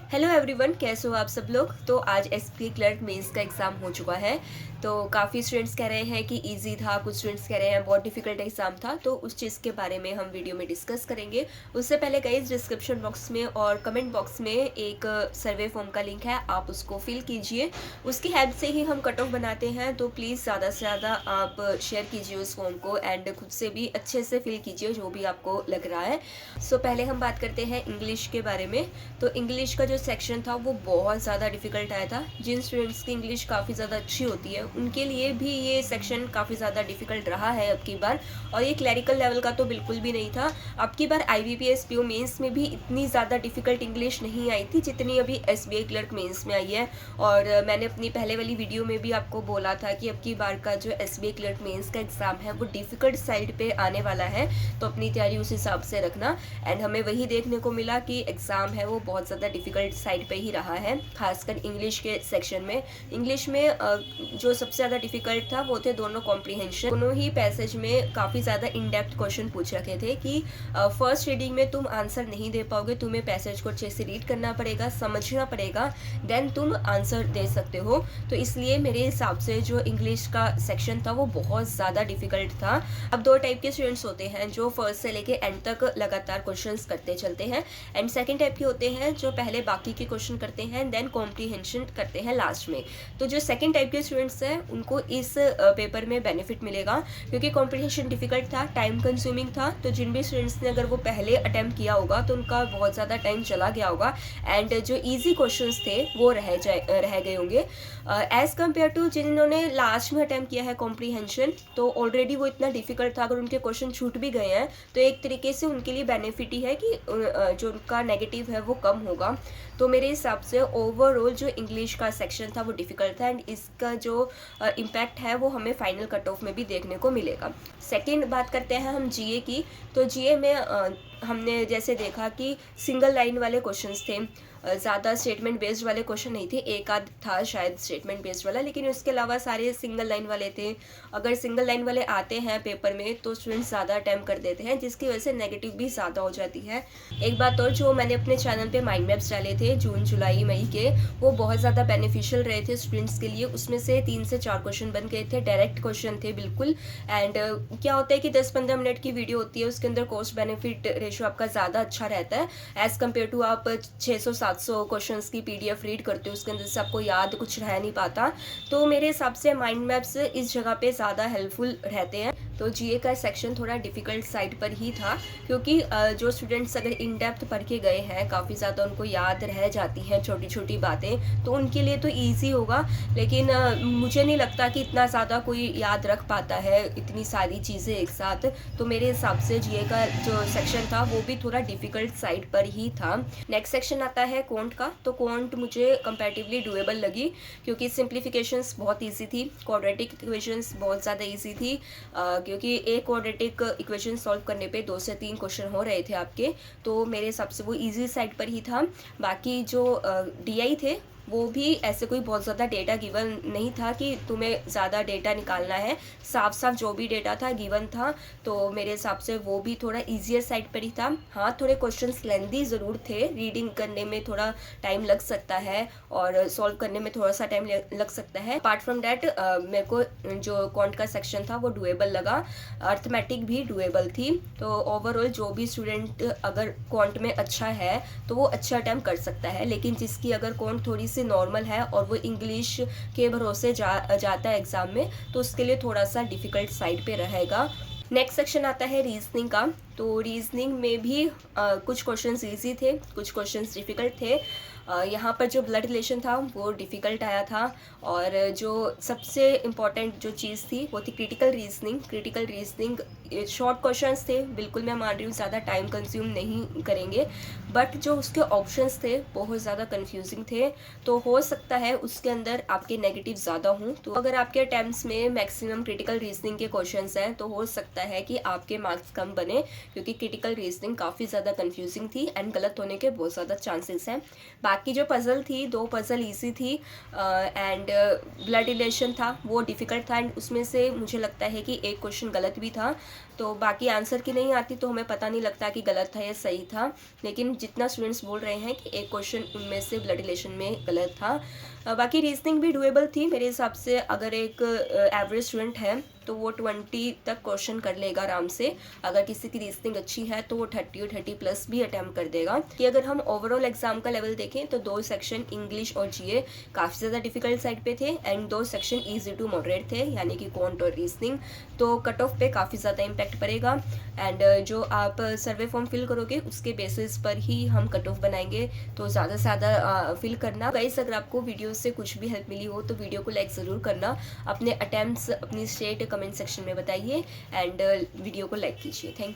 Hello everyone, कैसे हो आप सब लोग। तो आज एसपी क्लर्क मेंस का एग्ज़ाम हो चुका है। तो काफ़ी स्टूडेंट्स कह रहे हैं कि इजी था, कुछ स्टूडेंट्स कह रहे हैं बहुत डिफिकल्ट एग्ज़ाम था। तो उस चीज़ के बारे में हम वीडियो में डिस्कस करेंगे। उससे पहले गाइस डिस्क्रिप्शन बॉक्स में और कमेंट बॉक्स में एक सर्वे फॉर्म का लिंक है, आप उसको फिल कीजिए। उसकी हेल्प से ही हम कट ऑफ बनाते हैं, तो प्लीज़ ज़्यादा से ज़्यादा आप शेयर कीजिए उस फॉर्म को एंड खुद से भी अच्छे से फिल कीजिए जो भी आपको लग रहा है। सो पहले हम बात करते हैं इंग्लिश के बारे में। तो इंग्लिश का जो सेक्शन था वो बहुत ज़्यादा डिफ़िकल्ट आया था। जिन स्टूडेंट्स की इंग्लिश काफ़ी ज़्यादा अच्छी होती है उनके लिए भी ये सेक्शन काफ़ी ज़्यादा डिफ़िकल्ट रहा है अब की बार। और ये क्लैरिकल लेवल का तो बिल्कुल भी नहीं था। अब की बार IBPS PO मेंस में भी इतनी ज़्यादा डिफ़िकल्ट इंग्लिश नहीं आई थी जितनी अभी SBI क्लर्क मेंस में आई है। और मैंने अपनी पहले वाली वीडियो में भी आपको बोला था कि अब की बार का जो SBI क्लर्क मेंस का एग्ज़ाम है वो डिफ़िकल्ट साइड पे आने वाला है, तो अपनी तैयारी उस हिसाब से रखना। एंड हमें वही देखने को मिला कि एग्ज़ाम है वो बहुत ज़्यादा डिफ़िकल्ट साइड पे ही रहा है, खासकर इंग्लिश के सेक्शन में। इंग्लिश में जो सबसे ज़्यादा डिफ़िकल्ट था वो थे दोनों कॉम्प्रीहेंशन। दोनों ही पैसेज में काफ़ी ज़्यादा इन डेप्थ क्वेश्चन पूछ रखे थे कि फर्स्ट रीडिंग में तुम आंसर नहीं दे पाओगे, तुम्हें पैसेज को अच्छे से रीड करना पड़ेगा, समझना पड़ेगा, देन तुम आंसर दे सकते हो। तो इसलिए मेरे हिसाब से जो इंग्लिश का सेक्शन था वो बहुत ज़्यादा डिफ़िकल्ट था। अब दो टाइप के स्टूडेंट्स होते हैं जो फर्स्ट से लेके एंड तक लगातार क्वेश्चंस करते चलते हैं, एंड सेकंड टाइप के होते हैं जो पहले बाकी के क्वेश्चन करते हैं देन कॉम्प्रीहेंशन करते हैं लास्ट में। तो जो सेकंड टाइप के स्टूडेंट्स हैं उनको इस पेपर में बेनिफिट मिलेगा, क्योंकि कॉम्प्रीहेंशन डिफिकल्ट था, टाइम कंज्यूमिंग था। तो जिन भी स्टूडेंट्स ने अगर वो पहले अटैम्प्ट किया होगा तो उनका बहुत ज़्यादा टाइम चला गया होगा एंड जो ईजी क्वेश्चन थे वो रह गए होंगे एज़ कम्पेयर टू जिन्होंने लास्ट में अटैम्प्ट किया है कॉम्प्रीहेंशन। तो ऑलरेडी वो इतना डिफिकल्ट था, अगर उनके क्वेश्चन छूट भी गए हैं तो एक तरीके से उनके लिए बेनिफिट ही है कि जो उनका नेगेटिव है वो कम होगा। तो मेरे हिसाब से ओवरऑल जो इंग्लिश का सेक्शन था वो डिफ़िकल्ट था एंड इसका जो इम्पैक्ट है वो हमें फाइनल कट ऑफ में भी देखने को मिलेगा। सेकंड बात करते हैं हम जीए की। तो जीए में हमने जैसे देखा कि सिंगल लाइन वाले क्वेश्चंस थे, ज़्यादा स्टेटमेंट बेस्ड वाले क्वेश्चन नहीं थे, एक आध था शायद स्टेटमेंट बेस्ड वाला, लेकिन उसके अलावा सारे सिंगल लाइन वाले थे। अगर सिंगल लाइन वाले आते हैं पेपर में तो स्टूडेंट्स ज़्यादा अटैम्प्ट कर देते हैं, जिसकी वजह से नेगेटिव भी ज़्यादा हो जाती है। एक बात और, जो मैंने अपने चैनल पे माइंड मैप्स डाले थे जून जुलाई मई के, वो बहुत ज़्यादा बेनिफिशियल रहे थे स्टूडेंट्स के लिए। उसमें से 3 से 4 क्वेश्चन बन गए थे, डायरेक्ट क्वेश्चन थे बिल्कुल। एंड क्या होता है कि 10-15 मिनट की वीडियो होती है, उसके अंदर कॉस्ट बेनिफिट रेशियो आपका ज़्यादा अच्छा रहता है एज़ कम्पेयर टू आप 600-700 क्वेश्चंस की PDF रीड करते हो, उसके अंदर से आपको याद कुछ रह नहीं पाता। तो मेरे हिसाब से माइंड मैप्स इस जगह पे ज़्यादा हेल्पफुल रहते हैं। तो जीए का सेक्शन थोड़ा डिफ़िकल्ट साइड पर ही था, क्योंकि जो स्टूडेंट्स अगर इन डेप्थ पढ़ के गए हैं, काफ़ी ज़्यादा उनको याद रह जाती हैं छोटी छोटी बातें, तो उनके लिए तो ईजी होगा। लेकिन मुझे नहीं लगता कि इतना ज़्यादा कोई याद रख पाता है इतनी सारी चीज़ें एक साथ। तो मेरे हिसाब से जीए का जो सेक्शन था वो भी थोड़ा डिफ़िकल्ट साइड पर ही था। नेक्स्ट सेक्शन आता है क्वांट का। तो क्वांट मुझे कंपैरेटिवली डूएबल लगी, क्योंकि सिंप्लीफिकेशंस बहुत ईजी थी, क्वाड्रेटिक इक्वेशंस बहुत ज़्यादा ईजी थी, क्योंकि एक क्वाड्रेटिक इक्वेशन सॉल्व करने पे 2 से 3 क्वेश्चन हो रहे थे आपके। तो मेरे हिसाब से वो ईजी साइड पर ही था। बाकी जो DI थे वो भी ऐसे कोई बहुत ज़्यादा डेटा गिवन नहीं था कि तुम्हें ज़्यादा डेटा निकालना है, साफ साफ जो भी डेटा था गिवन था। तो मेरे हिसाब से वो भी थोड़ा ईजियर साइड पर ही था। हाँ, थोड़े क्वेश्चंस लेंदी ज़रूर थे, रीडिंग करने में थोड़ा टाइम लग सकता है और सॉल्व करने में थोड़ा सा टाइम लग सकता है। अपार्ट फ्रॉम डैट मेरे को जो क्वांट का सेक्शन था वो डूएबल लगा, अर्थमेटिक भी डूएबल थी। तो ओवरऑल जो भी स्टूडेंट अगर क्वांट में अच्छा है तो वो अच्छा अटैम्प्ट कर सकता है, लेकिन जिसकी अगर क्वांट थोड़ी सी नॉर्मल है और वो इंग्लिश के भरोसे जाता है एग्ज़ाम में, तो उसके लिए थोड़ा सा डिफ़िकल्ट साइड पे रहेगा। नेक्स्ट सेक्शन आता है रीजनिंग का। तो रीजनिंग में भी कुछ क्वेश्चंस इजी थे, कुछ क्वेश्चंस डिफ़िकल्ट थे। यहाँ पर जो ब्लड रिलेशन था वो डिफ़िकल्ट आया था, और जो सबसे इम्पॉर्टेंट जो चीज़ थी वो थी critical reasoning. Critical reasoning short questions थे, बिल्कुल मैं मान रही हूँ ज़्यादा टाइम कंज्यूम नहीं करेंगे, बट जो उसके ऑप्शंस थे बहुत ज़्यादा कंफ्यूजिंग थे। तो हो सकता है उसके अंदर आपके नेगेटिव ज़्यादा हों। तो अगर आपके अटैम्प्ट्स में मैक्सिमम क्रिटिकल रीजनिंग के क्वेश्चंस हैं तो हो सकता है कि आपके मार्क्स कम बने, क्योंकि क्रिटिकल रीजनिंग काफ़ी ज़्यादा कंफ्यूजिंग थी एंड गलत होने के बहुत ज़्यादा चांसेस हैं। बाकी जो पज़ल थी, 2 पज़ल ईजी थी एंड ब्लड रिलेशन था वो डिफ़िकल्ट था, एंड उसमें से मुझे लगता है कि एक क्वेश्चन गलत भी था। तो बाकी आंसर की नहीं आती तो हमें पता नहीं लगता कि गलत था या सही था, लेकिन जितना स्टूडेंट्स बोल रहे हैं कि एक क्वेश्चन उनमें से ब्लड रिलेशन में गलत था। बाकी रीजनिंग भी डुएबल थी मेरे हिसाब से। अगर एक एवरेज स्टूडेंट है तो वो 20 तक क्वेश्चन कर लेगा आराम से। अगर किसी की रीजनिंग अच्छी है तो वो 30 और 30 प्लस भी अटैम्प्ट कर देगा। कि अगर हम ओवरऑल एग्जाम का लेवल देखें तो 2 सेक्शन इंग्लिश और जीए काफ़ी ज़्यादा डिफिकल्ट साइड पे थे and 2 section easy to moderate थे, यानी कि क्वांट और रीजनिंग। तो कट ऑफ पे काफ़ी ज़्यादा इम्पैक्ट पड़ेगा एंड जो आप सर्वे फॉर्म फिल करोगे उसके बेसिस पर ही हम कट ऑफ बनाएंगे। तो ज़्यादा से ज़्यादा फिल करना। गाइस, अगर आपको वीडियो से कुछ भी हेल्प मिली हो तो वीडियो को लाइक ज़रूर करना। अपने अटैम्प्ट्स अपनी स्टेट कमेंट सेक्शन में बताइए एंड वीडियो को लाइक कीजिए। Thank you.